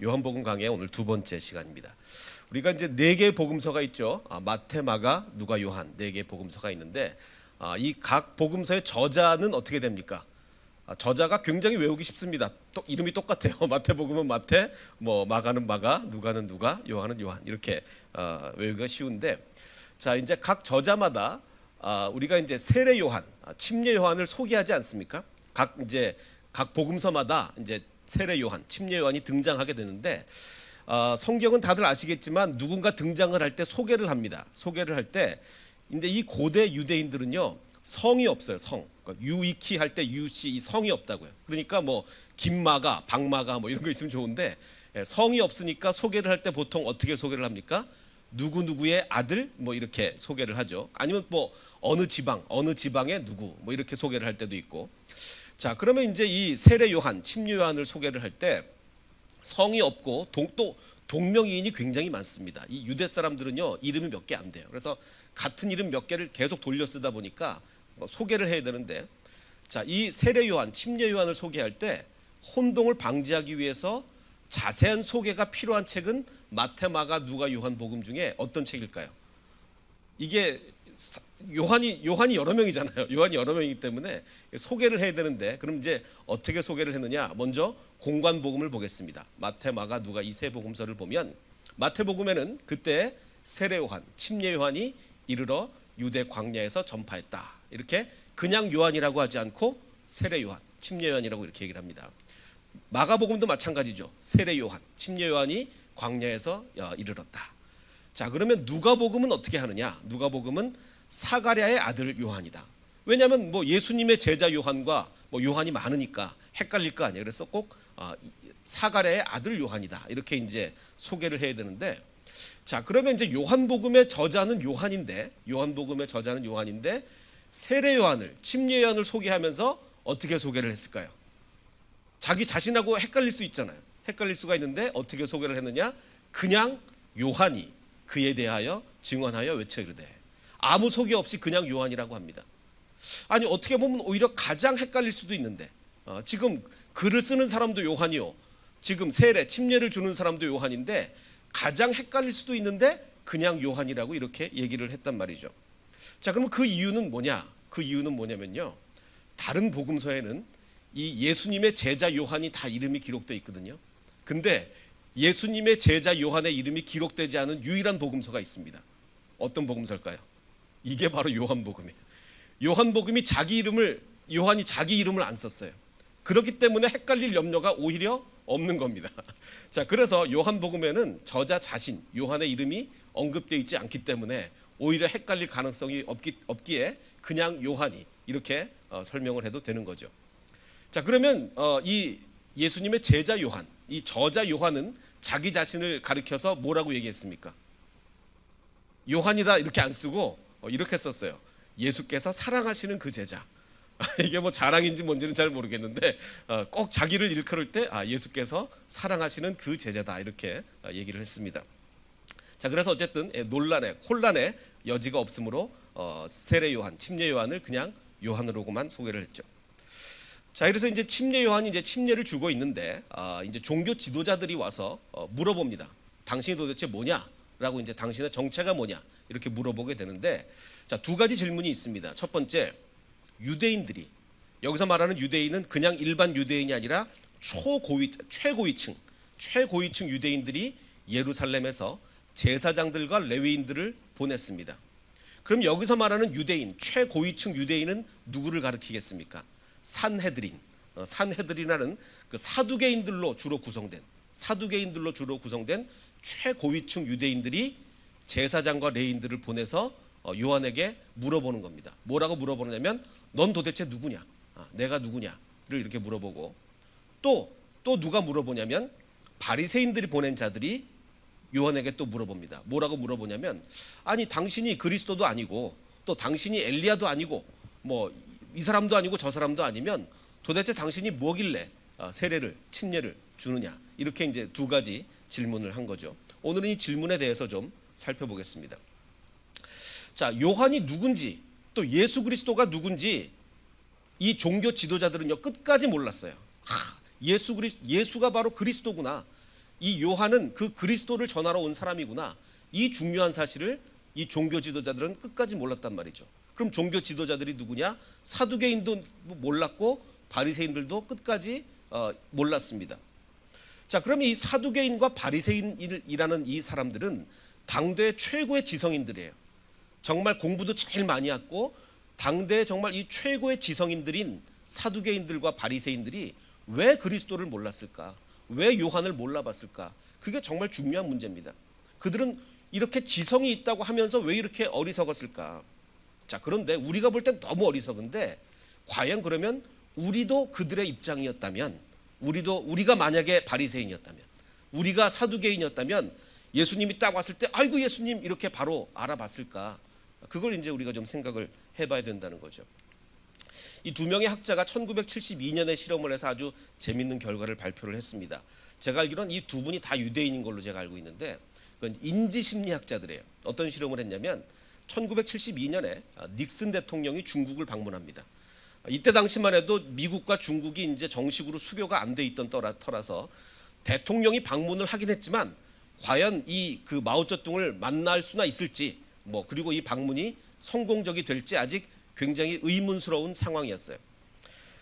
요한복음 강의 오늘 두 번째 시간입니다. 우리가 이제 네 개의 복음서가 있죠. 마태, 마가, 누가, 요한 네 개의 복음서가 있는데 이 각 복음서의 저자는 어떻게 됩니까? 저자가 굉장히 외우기 쉽습니다. 또 이름이 똑같아요. 마태복음은 마태, 뭐 마가는 마가, 누가는 누가, 요한은 요한 이렇게 외우기가 쉬운데, 자 이제 각 저자마다 우리가 이제 세례 요한, 침례 요한을 소개하지 않습니까? 각 복음서마다 이제 세례 요한, 침례 요한이 등장하게 되는데, 성경은 다들 아시겠지만 누군가 등장을 할 때 소개를 합니다. 소개를 할 때, 근데 이 고대 유대인들은요 성이 없어요. 성. 그러니까 유이키 할 때 유씨 이 성이 없다고요. 그러니까 뭐 김마가, 박마가 뭐 이런 거 있으면 좋은데, 성이 없으니까 소개를 할 때 보통 어떻게 소개를 합니까? 누구 누구의 아들 뭐 이렇게 소개를 하죠. 아니면 뭐 어느 지방의 누구 뭐 이렇게 소개를 할 때도 있고. 자, 그러면 이제 이 세례 요한, 침례 요한을 소개를 할 때 성이 없고 또 동명이인이 굉장히 많습니다. 이 유대 사람들은요 이름이 몇 개 안 돼요. 그래서 같은 이름 몇 개를 계속 돌려 쓰다 보니까 소개를 해야 되는데, 자, 이 세례 요한, 침례 요한을 소개할 때 혼동을 방지하기 위해서 자세한 소개가 필요한 책은 마태, 마가, 누가, 요한 복음 중에 어떤 책일까요? 이게 요한이 여러 명이잖아요. 요한이 여러 명이기 때문에 소개를 해야 되는데, 그럼 이제 어떻게 소개를 했느냐? 먼저 공관복음을 보겠습니다. 마태, 마가, 누가 이 세 복음서를 보면, 마태복음에는 그때 세례 요한, 침례 요한이 이르러 유대 광야에서 전파했다. 이렇게 그냥 요한이라고 하지 않고 세례 요한, 침례 요한이라고 이렇게 얘기를 합니다. 마가복음도 마찬가지죠. 세례 요한, 침례 요한이 광야에서 이르렀다. 자, 그러면 누가복음은 어떻게 하느냐? 누가복음은 사가랴의 아들 요한이다. 왜냐하면 뭐 예수님의 제자 요한과 뭐 요한이 많으니까 헷갈릴 거 아니에요. 그래서 꼭 사가랴의 아들 요한이다. 이렇게 이제 소개를 해야 되는데, 자, 그러면 이제 요한복음의 저자는 요한인데, 세례 요한을, 침례 요한을 소개하면서 어떻게 소개를 했을까요? 자기 자신하고 헷갈릴 수 있잖아요. 헷갈릴 수가 있는데 어떻게 소개를 했느냐? 그냥 요한이 그에 대하여 증언하여 외쳐 이르되. 아무 소개 없이 그냥 요한이라고 합니다. 아니, 어떻게 보면 오히려 가장 헷갈릴 수도 있는데, 지금 글을 쓰는 사람도 요한이요, 지금 세례, 침례를 주는 사람도 요한인데, 가장 헷갈릴 수도 있는데 그냥 요한이라고 이렇게 얘기를 했단 말이죠. 자, 그럼 그 이유는 뭐냐? 그 이유는 뭐냐면요, 다른 복음서에는 이 예수님의 제자 요한이 다 이름이 기록되어 있거든요. 근데 예수님의 제자 요한의 이름이 기록되지 않은 유일한 복음서가 있습니다. 어떤 복음서일까요? 이게 바로 요한복음이에요. 요한복음이 요한이 자기 이름을 안 썼어요. 그렇기 때문에 헷갈릴 염려가 오히려 없는 겁니다. 자, 그래서 요한복음에는 저자 자신 요한의 이름이 언급되어 있지 않기 때문에 오히려 헷갈릴 가능성이 없기에 그냥 요한이 이렇게 설명을 해도 되는 거죠. 자, 그러면 이 예수님의 제자 요한, 이 저자 요한은 자기 자신을 가리켜서 뭐라고 얘기했습니까? 요한이다 이렇게 안 쓰고 이렇게 썼어요. 예수께서 사랑하시는 그 제자. 이게 뭐 자랑인지 뭔지는 잘 모르겠는데, 꼭 자기를 일컬을 때 예수께서 사랑하시는 그 제자다 이렇게 얘기를 했습니다. 자, 그래서 어쨌든 혼란의 여지가 없으므로 세례 요한, 침례 요한을 그냥 요한으로만 소개를 했죠. 자, 그래서 이제 침례 요한이 이제 침례를 주고 있는데, 이제 종교 지도자들이 와서 물어봅니다. 당신이 도대체 뭐냐라고, 이제 당신의 정체가 뭐냐 이렇게 물어보게 되는데, 자, 두 가지 질문이 있습니다. 첫 번째, 유대인들이, 여기서 말하는 유대인은 그냥 일반 유대인이 아니라 최고위층 유대인들이 예루살렘에서 제사장들과 레위인들을 보냈습니다. 그럼 여기서 말하는 유대인, 최고위층 유대인은 누구를 가리키겠습니까? 산헤드린이라는 그 사두개인들로 주로 구성된 최고위층 유대인들이 제사장과 레위인들을 보내서 요한에게 물어보는 겁니다. 뭐라고 물어보느냐면, 넌 도대체 누구냐? 내가 누구냐를 이렇게 물어보고, 또 누가 물어보냐면 바리새인들이 보낸 자들이 요한에게 또 물어봅니다. 뭐라고 물어보냐면, 아니, 당신이 그리스도도 아니고 또 당신이 엘리야도 아니고 뭐 이 사람도 아니고 저 사람도 아니면 도대체 당신이 뭐길래 세례를, 침례를 주느냐? 이렇게 이제 두 가지 질문을 한 거죠. 오늘은 이 질문에 대해서 좀 살펴보겠습니다. 자, 요한이 누군지, 또 예수 그리스도가 누군지 이 종교 지도자들은요 끝까지 몰랐어요. 예수가 바로 그리스도구나. 이 요한은 그 그리스도를 전하러 온 사람이구나. 이 중요한 사실을 이 종교 지도자들은 끝까지 몰랐단 말이죠. 그럼 종교 지도자들이 누구냐? 사두개인도 몰랐고 바리새인들도 끝까지 몰랐습니다. 자, 그럼 이 사두개인과 바리새인이라는 이 사람들은 당대 최고의 지성인들이에요. 정말 공부도 제일 많이 했고 당대 정말 이 최고의 지성인들인 사두개인들과 바리새인들이 왜 그리스도를 몰랐을까? 왜 요한을 몰라봤을까? 그게 정말 중요한 문제입니다. 그들은 이렇게 지성이 있다고 하면서 왜 이렇게 어리석었을까? 자, 그런데 우리가 볼 땐 너무 어리석은데 과연 그러면 우리도 그들의 입장이었다면, 우리가 만약에 바리새인이었다면, 우리가 사두개인이었다면 예수님이 딱 왔을 때 아이고 예수님 이렇게 바로 알아봤을까? 그걸 이제 우리가 좀 생각을 해봐야 된다는 거죠. 이 두 명의 학자가 1972년에 실험을 해서 아주 재밌는 결과를 발표를 했습니다. 제가 알기로는 이 두 분이 다 유대인인 걸로 제가 알고 있는데 그건 인지심리학자들이에요. 어떤 실험을 했냐면 1972년에 닉슨 대통령이 중국을 방문합니다. 이때 당시만 해도 미국과 중국이 이제 정식으로 수교가 안 돼 있던 터라서 대통령이 방문을 하긴 했지만 과연 이 그 마오쩌둥을 만날 수나 있을지 그리고 이 방문이 성공적이 될지 아직 굉장히 의문스러운 상황이었어요.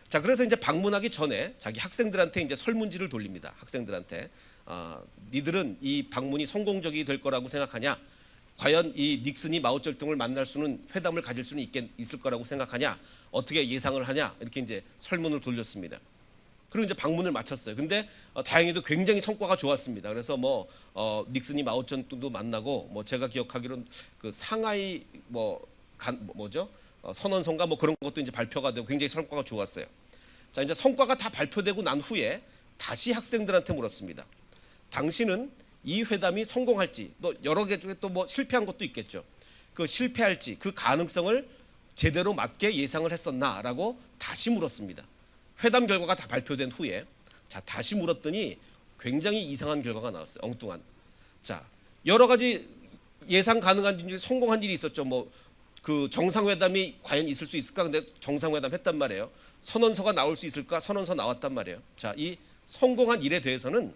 자, 그래서 이제 방문하기 전에 자기 학생들한테 이제 설문지를 돌립니다. 학생들한테 니들은 이 방문이 성공적이 될 거라고 생각하냐? 과연 이 닉슨이 마오쩌둥을 만날 수는 회담을 가질 수는 있을 거라고 생각하냐? 어떻게 예상을 하냐? 이렇게 이제 설문을 돌렸습니다. 그리고 이제 방문을 마쳤어요. 근데 다행히도 굉장히 성과가 좋았습니다. 그래서 닉슨이 마오쩌둥도 만나고 제가 기억하기로는 그 상하이 선언서인가 그런 것도 이제 발표가 되고 굉장히 성과가 좋았어요. 자, 이제 성과가 다 발표되고 난 후에 다시 학생들한테 물었습니다. 당신은 이 회담이 성공할지, 또 여러 개 중에 또 실패한 것도 있겠죠. 그 실패할지 그 가능성을 제대로 맞게 예상을 했었나라고 다시 물었습니다. 회담 결과가 다 발표된 후에 자 다시 물었더니 굉장히 이상한 결과가 나왔어요. 엉뚱한. 자, 여러 가지 예상 가능한 중에 성공한 일이 있었죠. 그 정상회담이 과연 있을 수 있을까? 근데 정상회담 했단 말이에요. 선언서가 나올 수 있을까? 선언서 나왔단 말이에요. 자, 이 성공한 일에 대해서는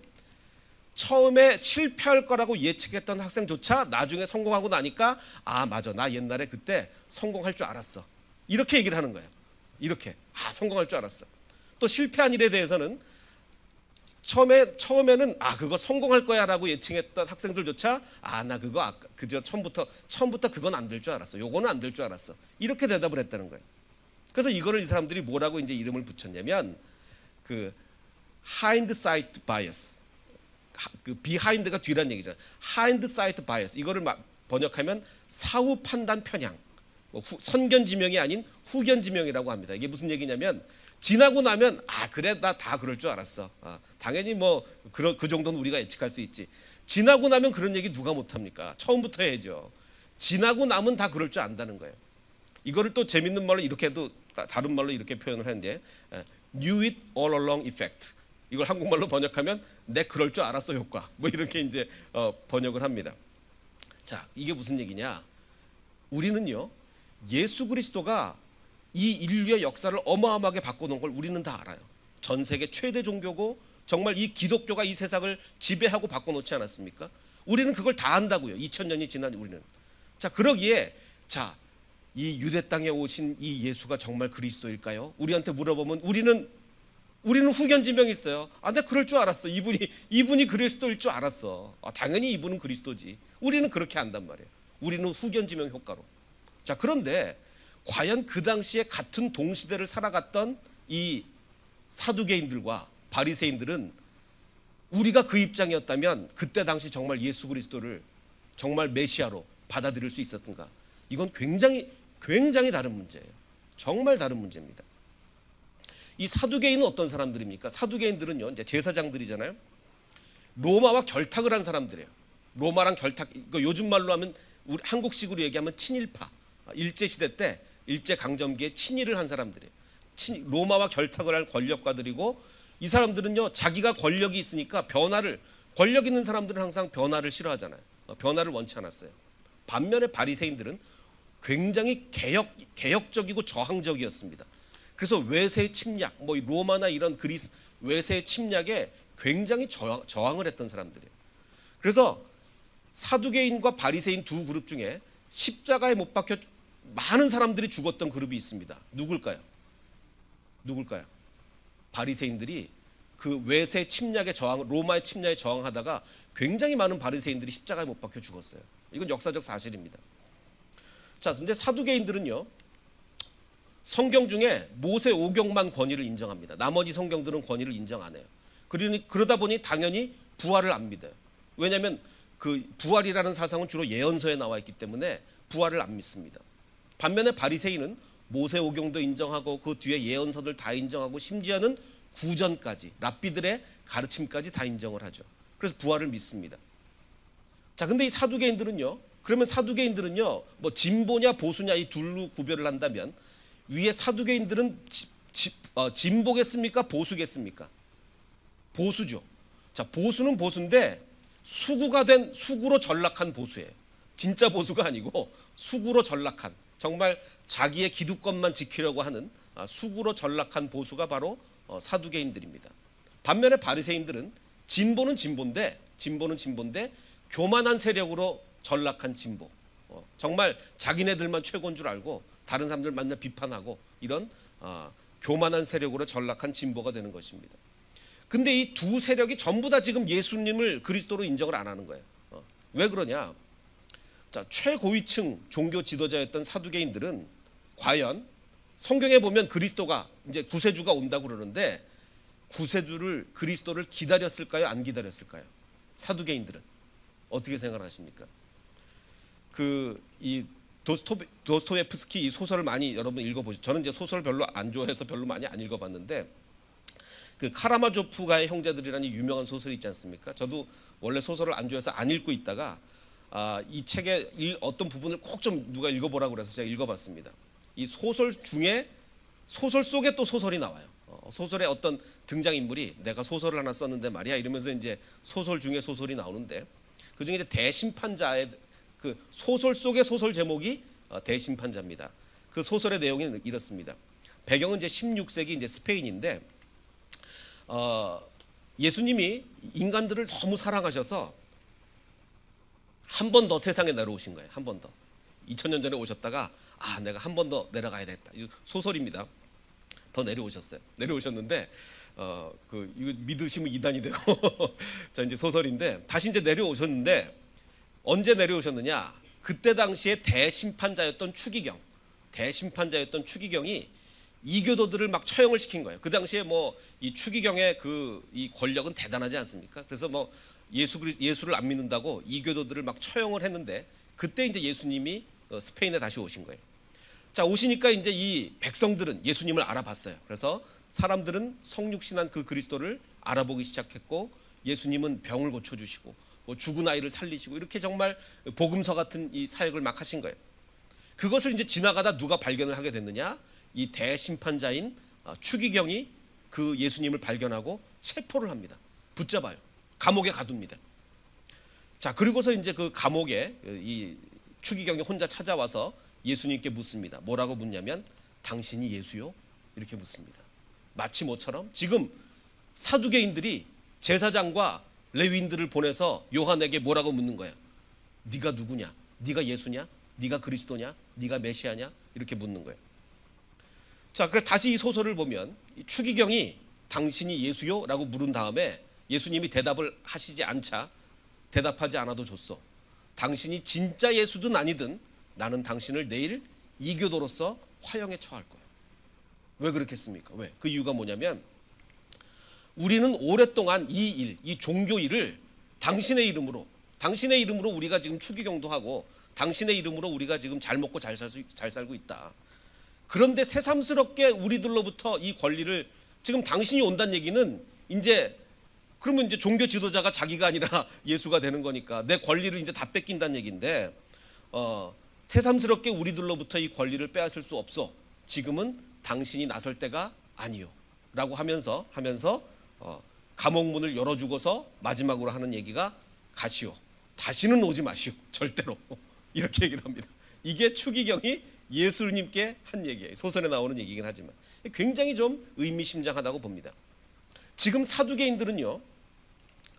처음에 실패할 거라고 예측했던 학생조차 나중에 성공하고 나니까 맞아, 나 옛날에 그때 성공할 줄 알았어. 이렇게 얘기를 하는 거예요. 이렇게 성공할 줄 알았어. 또 실패한 일에 대해서는 처음에는 그거 성공할 거야라고 예측했던 학생들조차 나 그거 그저 처음부터 그건 안 될 줄 알았어. 요거는 안 될 줄 알았어. 이렇게 대답을 했다는 거예요. 그래서 이거를 이 사람들이 뭐라고 이제 이름을 붙였냐면 그 hindsight bias. 그 behind가 뒤란 얘기죠. hindsight bias. 이거를 번역하면 사후 판단 편향. 선견지명이 아닌 후견지명이라고 합니다. 이게 무슨 얘기냐면 지나고 나면 그래 나 다 그럴 줄 알았어. 당연히 그 정도는 우리가 예측할 수 있지. 지나고 나면 그런 얘기 누가 못합니까? 처음부터 해야죠. 지나고 나면 다 그럴 줄 안다는 거예요. 이거를 또 재밌는 말로 이렇게도 다른 말로 이렇게 표현을 하는데 knew it all along effect. 이걸 한국말로 번역하면 내 그럴 줄 알았어 효과. 이렇게 이제 번역을 합니다. 자, 이게 무슨 얘기냐? 우리는요 예수 그리스도가 이 인류의 역사를 어마어마하게 바꿔놓은 걸 우리는 다 알아요. 전 세계 최대 종교고 정말 이 기독교가 이 세상을 지배하고 바꿔놓지 않았습니까? 우리는 그걸 다 안다고요. 2000년이 지난 우리는. 자, 그러기에 이 유대 땅에 오신 이 예수가 정말 그리스도일까요? 우리한테 물어보면 우리는 후견지명이 있어요. 내가 그럴 줄 알았어. 이분이 그리스도일 줄 알았어. 당연히 이분은 그리스도지. 우리는 그렇게 안단 말이에요. 우리는 후견지명 효과로. 자, 그런데 과연 그 당시에 같은 동시대를 살아갔던 이 사두개인들과 바리새인들은 우리가 그 입장이었다면 그때 당시 정말 예수 그리스도를 정말 메시아로 받아들일 수 있었는가? 이건 굉장히 다른 문제예요. 정말 다른 문제입니다. 이 사두개인은 어떤 사람들입니까? 사두개인들은요 이제 제사장들이잖아요. 로마와 결탁을 한 사람들이에요. 로마랑 결탁, 이거 요즘 말로 하면 우리 한국식으로 얘기하면 친일파. 일제 시대 때 일제 강점기에 친일을 한 사람들이에요. 로마와 결탁을 할 권력가들이고 이 사람들은요 자기가 권력이 있으니까 권력 있는 사람들은 항상 변화를 싫어하잖아요. 변화를 원치 않았어요. 반면에 바리새인들은 굉장히 개혁적이고 저항적이었습니다. 그래서 외세 침략, 로마나 이런 그리스 외세 침략에 굉장히 저항을 했던 사람들이에요. 그래서 사두개인과 바리새인 두 그룹 중에 십자가에 못 박혀 많은 사람들이 죽었던 그룹이 있습니다. 누굴까요? 바리새인들이 그 외세 침략에 로마의 침략에 저항하다가 굉장히 많은 바리새인들이 십자가에 못 박혀 죽었어요. 이건 역사적 사실입니다. 자, 근데 사두개인들은요, 성경 중에 모세 오경만 권위를 인정합니다. 나머지 성경들은 권위를 인정 안 해요. 그러다 보니 당연히 부활을 안 믿어요. 왜냐하면 그 부활이라는 사상은 주로 예언서에 나와 있기 때문에 부활을 안 믿습니다. 반면에 바리새인은 모세 오경도 인정하고 그 뒤에 예언서들 다 인정하고 심지어는 구전까지 랍비들의 가르침까지 다 인정을 하죠. 그래서 부활을 믿습니다. 자, 근데 이 사두개인들은요, 그러면 사두개인들은요, 뭐 진보냐 보수냐 이 둘로 구별을 한다면 위에 사두개인들은 진보겠습니까? 보수겠습니까? 보수죠. 자, 보수는 보수인데 수구로 전락한 보수예요. 진짜 보수가 아니고 수구로 전락한, 정말 자기의 기득권만 지키려고 하는 수구로 전락한 보수가 바로 사두개인들입니다. 반면에 바리새인들은 진보는 진보인데 교만한 세력으로 전락한 진보. 정말 자기네들만 최고인 줄 알고 다른 사람들 맨날 비판하고 이런 교만한 세력으로 전락한 진보가 되는 것입니다. 근데 이 두 세력이 전부 다 지금 예수님을 그리스도로 인정을 안 하는 거예요. 왜 그러냐? 자, 최고위층 종교 지도자였던 사두개인들은 과연 성경에 보면 그리스도가 이제 구세주가 온다고 그러는데 그리스도를 기다렸을까요? 안 기다렸을까요? 사두개인들은 어떻게 생각하십니까? 이 도스토옙스키 이 소설을 많이 여러분 읽어보시죠. 저는 이제 소설 별로 안 좋아해서 별로 많이 안 읽어봤는데 그 카라마조프가의 형제들이라는 유명한 소설이 있지 않습니까? 저도 원래 소설을 안 좋아해서 안 읽고 있다가 이 책의 어떤 부분을 꼭 좀 누가 읽어보라고 그래서 제가 읽어봤습니다. 이 소설 중에 소설 속에 또 소설이 나와요. 소설의 어떤 등장인물이 내가 소설을 하나 썼는데 말이야 이러면서 이제 소설 중에 소설이 나오는데 그중에 이제 대심판자의 그 소설 속의 소설 제목이 대심판자입니다. 그 소설의 내용이 이렇습니다. 배경은 이제 16세기 이제 스페인인데 예수님이 인간들을 너무 사랑하셔서 한 번 더 세상에 내려오신 거예요. 한 번 더. 2000년 전에 오셨다가 내가 한 번 더 내려가야 됐다. 소설입니다. 더 내려오셨어요. 내려오셨는데 이거 믿으시면 이단이 되고 자 이제 소설인데 다시 이제 내려오셨는데 언제 내려오셨느냐? 그때 당시에 대심판자였던 추기경이 이교도들을 막 처형을 시킨 거예요. 그 당시에 뭐 이 추기경의 이 권력은 대단하지 않습니까? 그래서 뭐 예수를 안 믿는다고 이교도들을 막 처형을 했는데 그때 이제 예수님이 스페인에 다시 오신 거예요. 자, 오시니까 이제 이 백성들은 예수님을 알아봤어요. 그래서 사람들은 성육신한 그 그리스도를 알아보기 시작했고 예수님은 병을 고쳐주시고 뭐 죽은 아이를 살리시고 이렇게 정말 복음서 같은 이 사역을 막 하신 거예요. 그것을 이제 지나가다 누가 발견을 하게 됐느냐? 이 대심판자인 추기경이 그 예수님을 발견하고 체포를 합니다. 붙잡아요. 감옥에 가둡니다. 자, 그리고서 이제 그 감옥에 이 추기경이 혼자 찾아와서 예수님께 묻습니다. 뭐라고 묻냐면 당신이 예수요? 이렇게 묻습니다. 마치 뭐처럼 지금 사두개인들이 제사장과 레위인들을 보내서 요한에게 뭐라고 묻는 거예요? 네가 누구냐? 네가 예수냐? 네가 그리스도냐? 네가 메시아냐? 이렇게 묻는 거예요. 자, 그래서 다시 이 소설을 보면 추기경이 당신이 예수요? 라고 물은 다음에 예수님이 대답하지 않아도 좋소. 당신이 진짜 예수든 아니든 나는 당신을 내일 이교도로서 화형에 처할 거예요. 왜 그렇겠습니까? 왜? 그 이유가 뭐냐면 우리는 오랫동안 이 종교 일을 당신의 이름으로 우리가 지금 추기경도 하고 당신의 이름으로 우리가 지금 잘 먹고 잘 살고 있다. 그런데 새삼스럽게 우리들로부터 이 권리를 지금 당신이 온다는 얘기는 그러면 이제 종교 지도자가 자기가 아니라 예수가 되는 거니까 내 권리를 이제 다 뺏긴다는 얘기인데 새삼스럽게 우리들로부터 이 권리를 빼앗을 수 없어. 지금은 당신이 나설 때가 아니요. 라고 하면서 감옥 문을 열어주고서 마지막으로 하는 얘기가 가시오. 다시는 오지 마시오. 절대로. 이렇게 얘기를 합니다. 이게 추기경이 예수님께 한 얘기예요. 소설에 나오는 얘기긴 하지만 굉장히 좀 의미심장하다고 봅니다. 지금 사두개인들은요.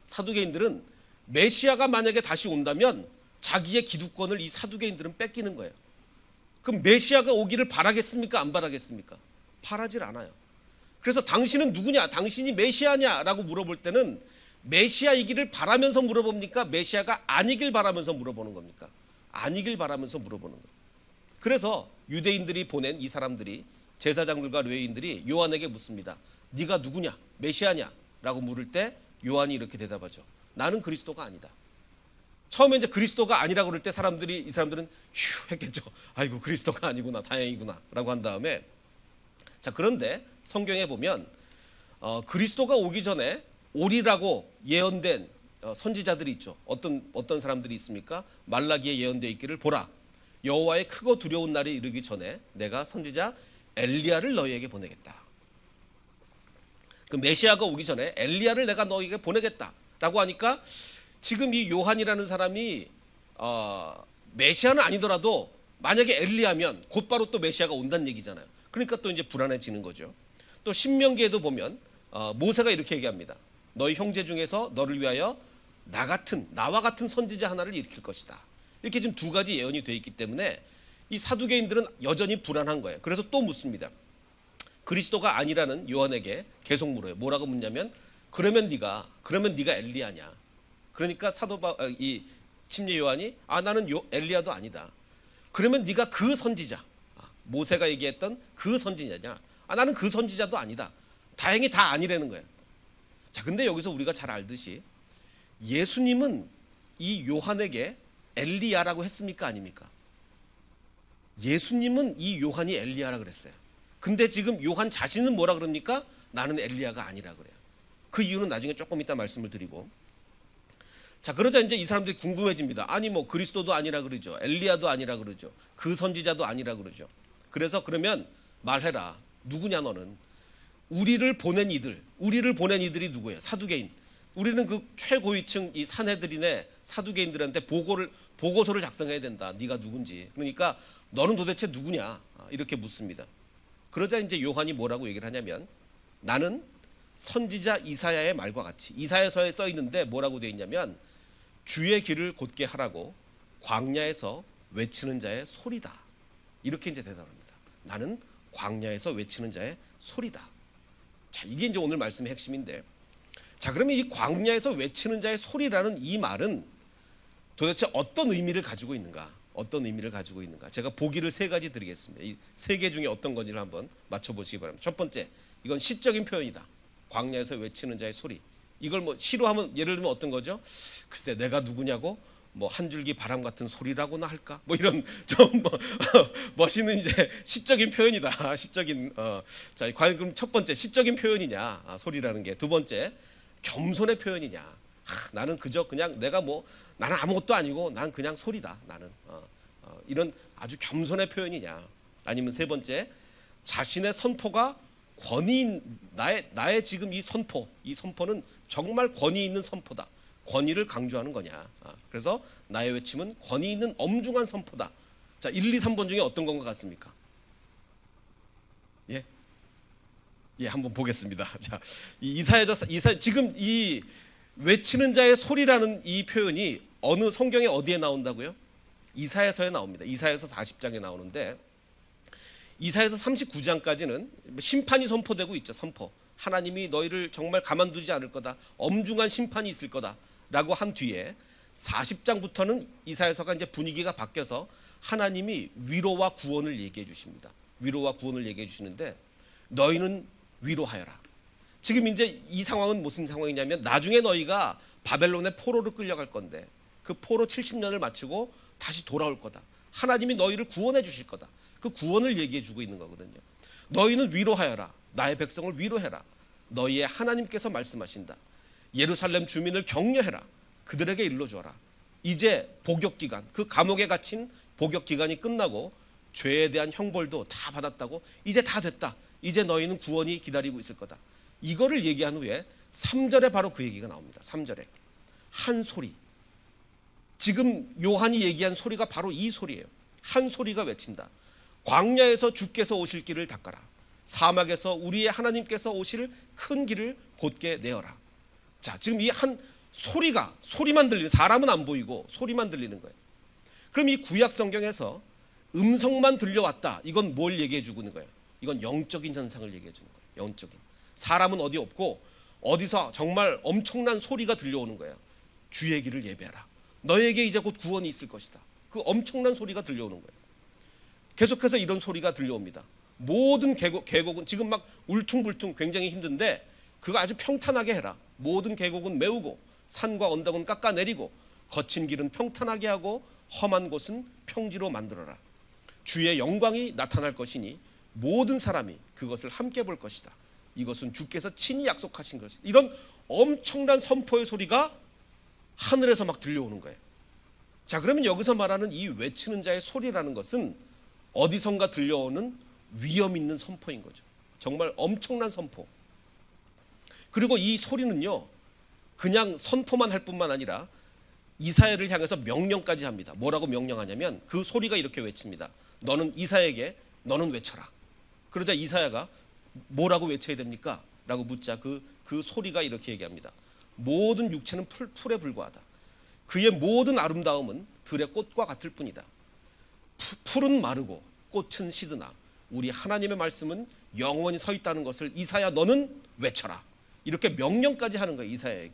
사두개인들은 메시아가 만약에 다시 온다면 자기의 기득권을 이 사두개인들은 뺏기는 거예요. 그럼 메시아가 오기를 바라겠습니까? 안 바라겠습니까? 바라질 않아요. 그래서 당신은 누구냐? 당신이 메시아냐? 라고 물어볼 때는 메시아이기를 바라면서 물어봅니까? 메시아가 아니길 바라면서 물어보는 겁니까? 아니길 바라면서 물어보는 거예요. 그래서 유대인들이 보낸 이 사람들이, 제사장들과 레위인들이 요한에게 묻습니다. 네가 누구냐? 메시아냐? 라고 물을 때 요한이 이렇게 대답하죠. 나는 그리스도가 아니다. 처음에 이제 그리스도가 아니라고 그럴 때 이 사람들은 휴 했겠죠. 아이고 그리스도가 아니구나, 다행이구나 라고 한 다음에, 자 그런데 성경에 보면 그리스도가 오기 전에 오리라고 예언된 선지자들이 있죠. 어떤 사람들이 있습니까? 말라기에 예언되어 있기를, 보라 여호와의 크고 두려운 날이 이르기 전에 내가 선지자 엘리야를 너희에게 보내겠다. 그 메시아가 오기 전에 엘리야를 내가 너희에게 보내겠다라고 하니까, 지금 이 요한이라는 사람이 메시아는 아니더라도 만약에 엘리야면 곧바로 또 메시아가 온다는 얘기잖아요. 그러니까 또 이제 불안해지는 거죠. 또 신명기에도 보면 모세가 이렇게 얘기합니다. 너희 형제 중에서 너를 위하여 나와 같은 선지자 하나를 일으킬 것이다. 이렇게 지금 두 가지 예언이 되어 있기 때문에 이 사두개인들은 여전히 불안한 거예요. 그래서 또 묻습니다. 그리스도가 아니라는 요한에게 계속 물어요. 뭐라고 묻냐면, 그러면 네가 엘리야냐? 그러니까 이 침례 요한이 나는 엘리야도 아니다. 그러면 네가 그 선지자, 모세가 얘기했던 그 선지자냐? 나는 그 선지자도 아니다. 다행히 다 아니라는 거예요. 자, 근데 여기서 우리가 잘 알듯이 예수님은 이 요한에게 엘리야라고 했습니까? 아닙니까? 예수님은 이 요한이 엘리야라 그랬어요. 근데 지금 요한 자신은 뭐라 그럽니까? 나는 엘리야가 아니라 그래요. 그 이유는 나중에 조금 이따 말씀을 드리고. 자, 그러자 이제 이 사람들이 궁금해집니다. 아니 뭐 그리스도도 아니라 그러죠. 엘리야도 아니라 그러죠. 그 선지자도 아니라 그러죠. 그래서 그러면 말해라. 누구냐 너는? 우리를 보낸 이들이 누구예요? 사두개인. 우리는 그 최고위층 이 산헤드린의 사두개인들한테 보고서를 작성해야 된다. 네가 누군지. 그러니까 너는 도대체 누구냐? 이렇게 묻습니다. 그러자 이제 요한이 뭐라고 얘기를 하냐면, 나는 선지자 이사야의 말과 같이, 이사야서에 써 있는데 뭐라고 되어 있냐면, 주의 길을 곧게 하라고 광야에서 외치는 자의 소리다. 이렇게 이제 대답합니다. 나는 광야에서 외치는 자의 소리다. 자, 이게 이제 오늘 말씀의 핵심인데, 자 그러면 이 광야에서 외치는 자의 소리라는 이 말은 도대체 어떤 의미를 가지고 있는가? 제가 보기를 세 가지 드리겠습니다. 이 세 개 중에 어떤 건지를 한번 맞춰보시기 바랍니다. 첫 번째, 이건 시적인 표현이다. 광야에서 외치는 자의 소리. 이걸 뭐 시로 하면 예를 들면 어떤 거죠? 글쎄 내가 누구냐고 뭐 한 줄기 바람 같은 소리라고나 할까? 뭐 이런 좀 멋있는 이제 시적인 표현이다. 자, 과연 그럼 첫 번째 시적인 표현이냐? 소리라는 게. 두 번째, 겸손의 표현이냐? 나는 그냥 내가 나는 아무것도 아니고 난 그냥 소리다. 나는 이런 아주 겸손의 표현이냐? 아니면 세 번째, 자신의 선포가 나의 지금 이 선포는 정말 권위 있는 선포다. 권위를 강조하는 거냐? 그래서 나의 외침은 권위 있는 엄중한 선포다. 자, 1, 2, 3번 중에 어떤 건 것 같습니까? 예, 한번 보겠습니다. 자, 지금 이 외치는 자의 소리라는 이 표현이 어느 성경에 어디에 나온다고요? 이사야서에 나옵니다. 이사야서 40장에 나오는데, 이사야서 39장까지는 심판이 선포되고 있죠. 선포. 하나님이 너희를 정말 가만두지 않을 거다. 엄중한 심판이 있을 거다라고 한 뒤에 40장부터는 이사야서가 이제 분위기가 바뀌어서 하나님이 위로와 구원을 얘기해 주십니다. 위로와 구원을 얘기해 주시는데, 너희는 위로하여라. 지금 이제 이 상황은 무슨 상황이냐면, 나중에 너희가 바벨론의 포로로 끌려갈 건데 그 포로 70년을 마치고 다시 돌아올 거다. 하나님이 너희를 구원해 주실 거다. 그 구원을 얘기해 주고 있는 거거든요. 너희는 위로하여라. 나의 백성을 위로해라. 너희의 하나님께서 말씀하신다. 예루살렘 주민을 격려해라. 그들에게 일러주어라. 이제 복역기간, 그 감옥에 갇힌 복역기간이 끝나고 죄에 대한 형벌도 다 받았다고, 이제 다 됐다. 이제 너희는 구원이 기다리고 있을 거다. 이거를 얘기한 후에 3절에 바로 그 얘기가 나옵니다. 3절에 한 소리. 지금 요한이 얘기한 소리가 바로 이 소리예요. 한 소리가 외친다. 광야에서 주께서 오실 길을 닦아라. 사막에서 우리의 하나님께서 오실 큰 길을 곧게 내어라. 자, 지금 이 한 소리만 들리는, 사람은 안 보이고 소리만 들리는 거예요. 그럼 이 구약 성경에서 음성만 들려왔다, 이건 뭘 얘기해 주고 있는 거예요? 이건 영적인 현상을 얘기해 주는 거예요. 영적인. 사람은 어디 없고 어디서 정말 엄청난 소리가 들려오는 거예요. 주의 길을 예배하라, 너에게 이제 곧 구원이 있을 것이다. 그 엄청난 소리가 들려오는 거예요. 계속해서 이런 소리가 들려옵니다. 모든 계곡은 지금 막 울퉁불퉁 굉장히 힘든데 그거 아주 평탄하게 해라. 모든 계곡은 메우고 산과 언덕은 깎아내리고 거친 길은 평탄하게 하고 험한 곳은 평지로 만들어라. 주의 영광이 나타날 것이니 모든 사람이 그것을 함께 볼 것이다. 이것은 주께서 친히 약속하신 것이다. 이런 엄청난 선포의 소리가 하늘에서 막 들려오는 거예요. 자, 그러면 여기서 말하는 이 외치는 자의 소리라는 것은 어디선가 들려오는 위험 있는 선포인 거죠. 정말 엄청난 선포. 그리고 이 소리는요, 그냥 선포만 할 뿐만 아니라 이사야를 향해서 명령까지 합니다. 뭐라고 명령하냐면 그 소리가 이렇게 외칩니다. 너는 이사야에게 너는 외쳐라. 그러자 이사야가 뭐라고 외쳐야 됩니까? 라고 묻자 그 소리가 이렇게 얘기합니다. 모든 육체는 풀에 불과하다. 그의 모든 아름다움은 들의 꽃과 같을 뿐이다. 풀은 마르고 꽃은 시드나 우리 하나님의 말씀은 영원히 서 있다는 것을 이사야 너는 외쳐라. 이렇게 명령까지 하는 거예요, 이사야에게.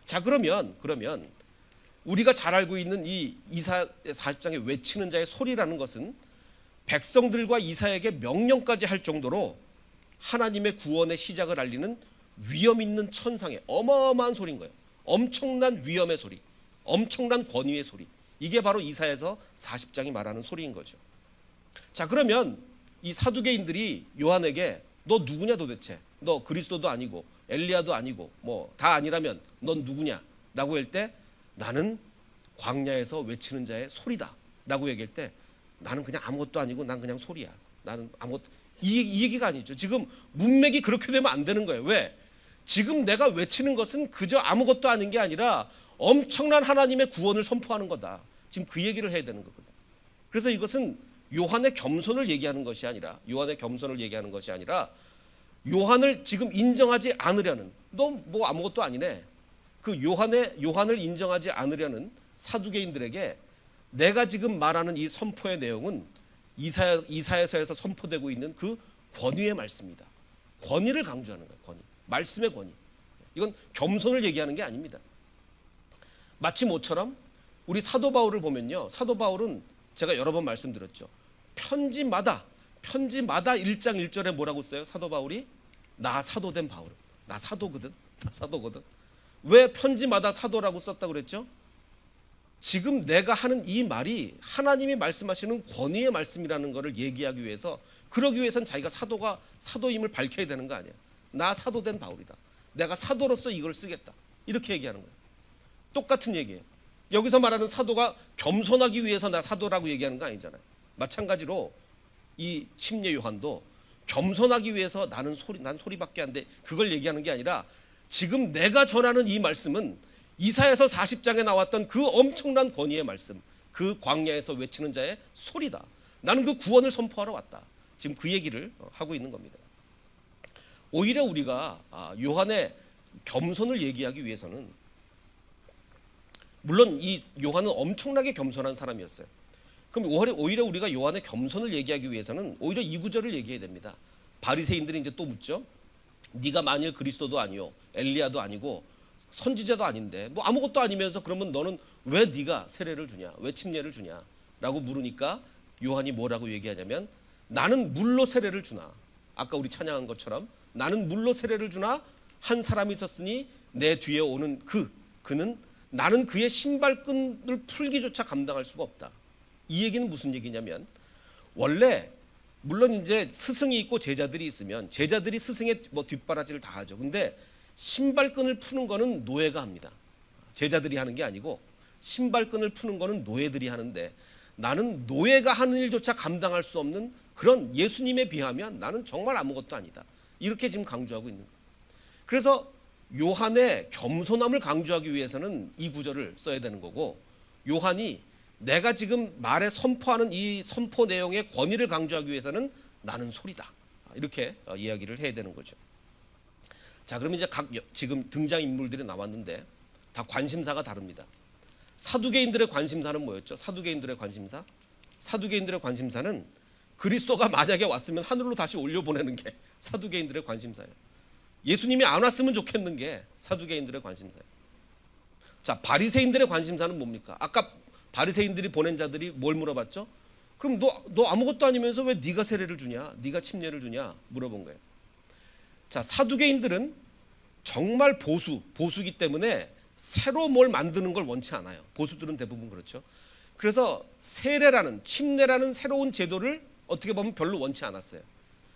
자, 그러면 우리가 잘 알고 있는 이 이사야 40장의 외치는 자의 소리라는 것은 백성들과 이사야에게 명령까지 할 정도로 하나님의 구원의 시작을 알리는 위험 있는 천상의 어마어마한 소리인 거예요. 엄청난 위험의 소리, 엄청난 권위의 소리. 이게 바로 이사야서 40장이 말하는 소리인 거죠. 자, 그러면 이 사두개인들이 요한에게 너 누구냐 도대체? 너 그리스도도 아니고 엘리야도 아니고 뭐 다 아니라면 넌 누구냐? 라고 할 때 나는 광야에서 외치는 자의 소리다 라고 얘기할 때 나는 그냥 아무것도 아니고 난 그냥 소리야. 나는 아무것도, 이 얘기가 아니죠. 지금 문맥이 그렇게 되면 안 되는 거예요. 왜? 지금 내가 외치는 것은 그저 아무것도 아닌 게 아니라 엄청난 하나님의 구원을 선포하는 거다. 지금 그 얘기를 해야 되는 거거든요. 그래서 이것은 요한의 겸손을 얘기하는 것이 아니라 요한을 지금 인정하지 않으려는, 너 뭐 아무것도 아니네, 그 요한을 인정하지 않으려는 사두개인들에게 내가 지금 말하는 이 선포의 내용은 이사야서에서 선포되고 있는 그 권위의 말씀이다. 권위를 강조하는 거예요. 권위, 말씀의 권위. 이건 겸손을 얘기하는 게 아닙니다. 마치 모처럼 우리 사도 바울을 보면요, 사도 바울은 제가 여러 번 말씀드렸죠. 편지마다 1장 1절에 뭐라고 써요? 사도 바울이 나 사도된 바울, 나 사도거든. 왜 편지마다 사도라고 썼다고 그랬죠? 지금 내가 하는 이 말이 하나님이 말씀하시는 권위의 말씀이라는 것을 얘기하기 위해서, 그러기 위해서는 자기가 사도임을 밝혀야 되는 거 아니야. 나 사도된 바울이다. 내가 사도로서 이걸 쓰겠다. 이렇게 얘기하는 거예요. 똑같은 얘기예요. 여기서 말하는 사도가 겸손하기 위해서 나 사도라고 얘기하는 거 아니잖아요. 마찬가지로 이 침례 요한도 겸손하기 위해서 난 소리밖에 안 돼, 그걸 얘기하는 게 아니라 지금 내가 전하는 이 말씀은 이사야서 40장에 나왔던 그 엄청난 권위의 말씀, 그 광야에서 외치는 자의 소리다. 나는 그 구원을 선포하러 왔다. 지금 그 얘기를 하고 있는 겁니다. 오히려 우리가 요한의 겸손을 얘기하기 위해서는, 물론 이 요한은 엄청나게 겸손한 사람이었어요. 그럼 오히려 우리가 요한의 겸손을 얘기하기 위해서는 오히려 이 구절을 얘기해야 됩니다. 바리새인들이 이제 또 묻죠. 네가 만일 그리스도도 아니요 엘리야도 아니고 선지자도 아닌데 뭐 아무것도 아니면서 그러면 너는 왜 네가 세례를 주냐, 왜 침례를 주냐 라고 물으니까 요한이 뭐라고 얘기하냐면 나는 물로 세례를 주나, 아까 우리 찬양한 것처럼 나는 물로 세례를 주나 한 사람이 있었으니 내 뒤에 오는 그는 나는 그의 신발끈을 풀기조차 감당할 수가 없다. 이 얘기는 무슨 얘기냐면, 원래 물론 이제 스승이 있고 제자들이 있으면 제자들이 스승의 뭐 뒷바라지를 다 하죠. 근데 신발끈을 푸는 거는 노예가 합니다. 제자들이 하는 게 아니고 신발끈을 푸는 거는 노예들이 하는데, 나는 노예가 하는 일조차 감당할 수 없는 그런 예수님에 비하면 나는 정말 아무것도 아니다. 이렇게 지금 강조하고 있는 거예요. 그래서 요한의 겸손함을 강조하기 위해서는 이 구절을 써야 되는 거고, 요한이 내가 지금 말에 선포하는 이 선포 내용의 권위를 강조하기 위해서는 나는 소리다. 이렇게 이야기를 해야 되는 거죠. 자, 그러면 이제 지금 등장인물들이 나왔는데 다 관심사가 다릅니다. 사두개인들의 관심사는 뭐였죠? 사두개인들의 관심사? 사두개인들의 관심사는 그리스도가 만약에 왔으면 하늘로 다시 올려보내는 게 사두개인들의 관심사예요. 예수님이 안 왔으면 좋겠는 게 사두개인들의 관심사예요. 자, 바리새인들의 관심사는 뭡니까? 아까 바리새인들이 보낸 자들이 뭘 물어봤죠? 그럼 너 아무것도 아니면서 왜 네가 세례를 주냐? 네가 침례를 주냐? 물어본 거예요. 자, 사두개인들은 정말 보수기 때문에 새로 뭘 만드는 걸 원치 않아요. 보수들은 대부분 그렇죠. 그래서 세례라는, 침례라는 새로운 제도를 어떻게 보면 별로 원치 않았어요.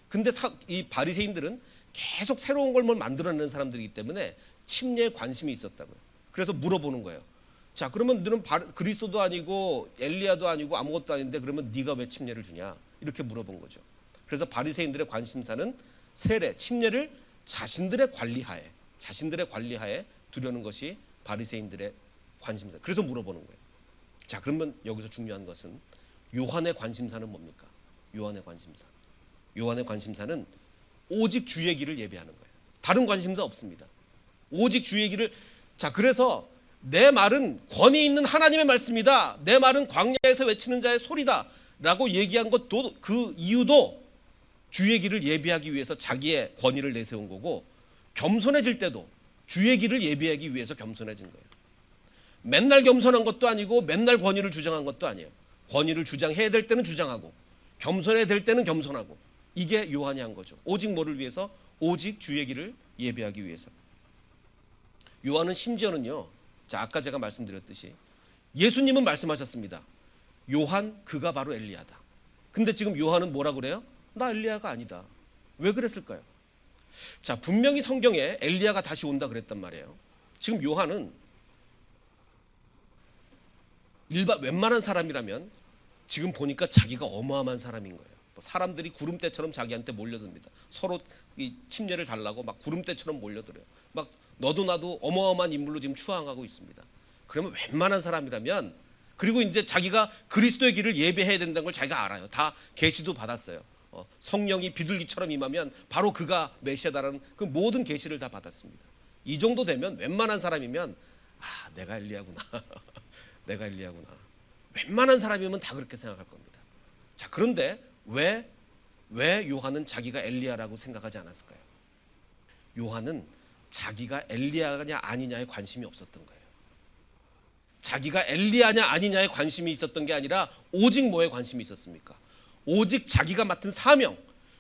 근데 이 바리새인들은 계속 새로운 걸 뭘 만들어내는 사람들이기 때문에 침례에 관심이 있었다고요. 그래서 물어보는 거예요. 자, 그러면 너는 그리스도도 아니고 엘리야도 아니고 아무것도 아닌데 그러면 네가 왜 침례를 주냐? 이렇게 물어본 거죠. 그래서 바리새인들의 관심사는 세례, 침례를 자신들의 관리하에 두려는 것이 바리새인들의 관심사. 그래서 물어보는 거예요. 자, 그러면 여기서 중요한 것은 요한의 관심사는 뭡니까? 요한의 관심사는 오직 주의 길을 예배하는 거예요. 다른 관심사 없습니다. 오직 주의 길을. 자, 그래서 내 말은 권위 있는 하나님의 말씀이다. 내 말은 광야에서 외치는 자의 소리다. 라고 얘기한 것도, 그 이유도 주의 길을 예배하기 위해서 자기의 권위를 내세운 거고, 겸손해질 때도 주의 길을 예배하기 위해서 겸손해진 거예요. 맨날 겸손한 것도 아니고 맨날 권위를 주장한 것도 아니에요. 권위를 주장해야 될 때는 주장하고 겸손해야 될 때는 겸손하고, 이게 요한이 한 거죠. 오직 뭐를 위해서? 오직 주의 길을 예배하기 위해서. 요한은 심지어는요, 자, 아까 제가 말씀드렸듯이 예수님은 말씀하셨습니다. 요한, 그가 바로 엘리야다. 근데 지금 요한은 뭐라 그래요? 나 엘리야가 아니다. 왜 그랬을까요? 자, 분명히 성경에 엘리야가 다시 온다 그랬단 말이에요. 지금 요한은 웬만한 사람이라면 지금 보니까 자기가 어마어마한 사람인 거예요. 사람들이 구름대처럼 자기한테 몰려듭니다. 서로 이 침례를 달라고 막 구름대처럼 몰려들어요. 막 너도 나도 어마어마한 인물로 지금 추앙하고 있습니다. 그러면 웬만한 사람이라면, 그리고 이제 자기가 그리스도의 길을 예배해야 된다는 걸 자기가 알아요. 다 계시도 받았어요. 성령이 비둘기처럼 임하면 바로 그가 메시아다라는 그 모든 계시를 다 받았습니다. 이 정도 되면 웬만한 사람이면 내가 엘리야구나. 내가 엘리야구나. 웬만한 사람이면 다 그렇게 생각할 겁니다. 자, 그런데 왜 요한은 자기가 엘리야라고 생각하지 않았을까요? 요한은 자기가 엘리야냐 아니냐에 관심이 없었던 거예요. 자기가 엘리야냐 아니냐에 관심이 있었던 게 아니라 오직 뭐에 관심이 있었습니까? 오직 자기가 맡은 사명,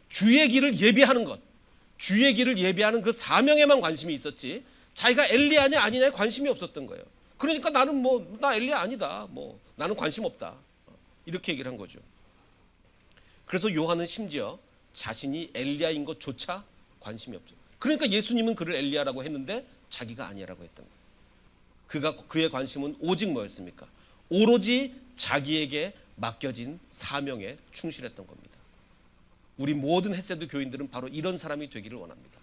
주의 길을 예배하는 것, 주의 길을 예배하는 그 사명에만 관심이 있었지, 자기가 엘리야냐 아니냐에 관심이 없었던 거예요. 그러니까 나는 나 엘리야 아니다. 나는 관심 없다. 이렇게 얘기를 한 거죠. 그래서 요한은 심지어 자신이 엘리야인 것조차 관심이 없죠. 그러니까 예수님은 그를 엘리야라고 했는데 자기가 아니라고 했던 거예요. 그의 관심은 오직 뭐였습니까? 오로지 자기에게 맡겨진 사명에 충실했던 겁니다. 우리 모든 헷세드 교인들은 바로 이런 사람이 되기를 원합니다.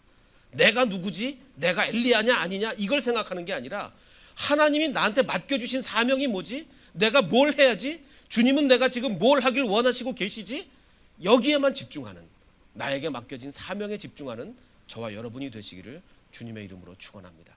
내가 누구지? 내가 엘리야냐 아니냐? 이걸 생각하는 게 아니라 하나님이 나한테 맡겨주신 사명이 뭐지? 내가 뭘 해야지? 주님은 내가 지금 뭘 하길 원하시고 계시지? 여기에만 집중하는, 나에게 맡겨진 사명에 집중하는 저와 여러분이 되시기를 주님의 이름으로 축원합니다.